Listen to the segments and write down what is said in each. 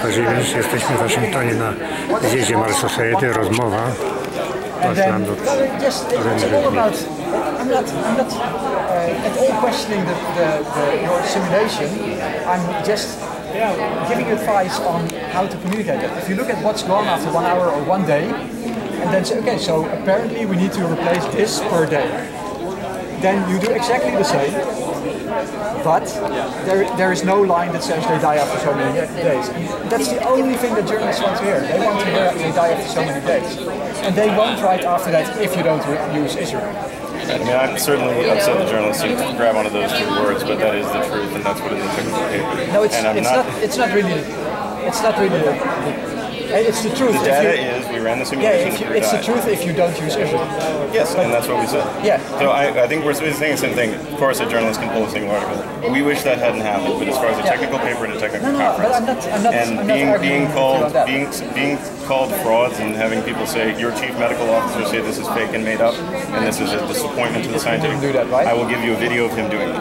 Kazimierz. Jesteśmy w Waszyngtonie na zjeździe Mars Society. Rozmowa. And then, just it's all about. I'm not at all questioning your simulation. I'm just giving you advice on how to communicate it. If you look at what's gone after 1 hour or 1 day, and then say, okay, so apparently we need to replace this per day. Then you do exactly the same, but there is no line that says they die after so many days. And that's the only thing that journalists want to hear. They want to hear they die after so many days. And they won't write after that if you don't use Israel. I mean, I'm certainly upset the journalists seem to grab onto those 2 words, but that is the truth, and that's what is in the technical paper. No, it's not really it's the truth. The data is, we ran the simulation. Yeah, it's the truth if you don't use Israel. Yes, and that's what we said. Yeah. So I think we're saying the same thing. Of course, a journalist can pull a single article. We wish that hadn't happened, but as far as a technical paper and a technical conference, being called frauds and having people say your chief medical officer say this is fake and made up, and this is a disappointment to the scientific. Do that, right? I will give you a video of him doing it.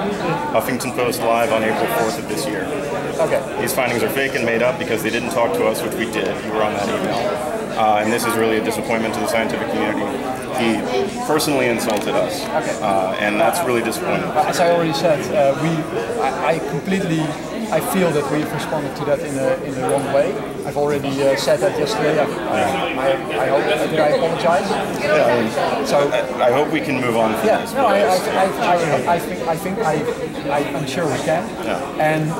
Huffington Post live on April 4th of this year. Okay. These findings are fake and made up because they didn't talk to us, which we did. You were on that email. And this is really a disappointment to the scientific community. He personally insulted us, and that's really disappointing. As I already said, I feel that we've responded to that in the wrong way. I've already said that yesterday. I hope did I apologize? Yeah, so I hope we can move on from this. No, I'm sure we can. Yeah. And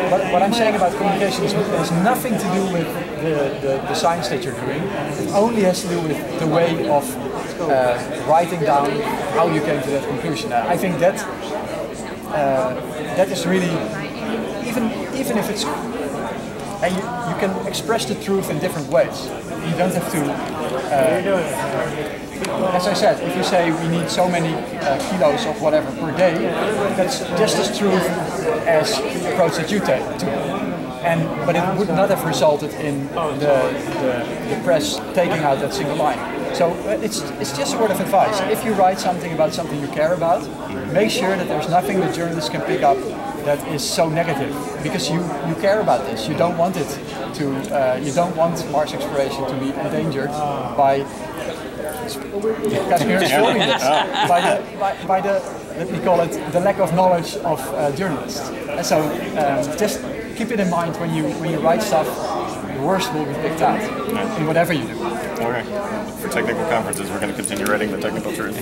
but what I'm saying about communication has nothing to do with the science that you're doing. It only has to do with the way of writing down how you came to that conclusion. I think that that is really, even if it's, you can express the truth in different ways. You don't have to. As I said, if you say we need so many kilos of whatever per day, that's just as true as the approach that you take. But it would not have resulted in the press taking out that single line. So it's just a word of advice. If you write something about something you care about, make sure that there's nothing the journalists can pick up that is so negative, because you care about this. You don't want it to. You don't want Mars exploration to be endangered by. By the let me call it the lack of knowledge of journalists. And so just keep it in mind when you write stuff. The worst will be picked out in whatever you do. Okay. For technical conferences, we're going to continue writing the technical truth.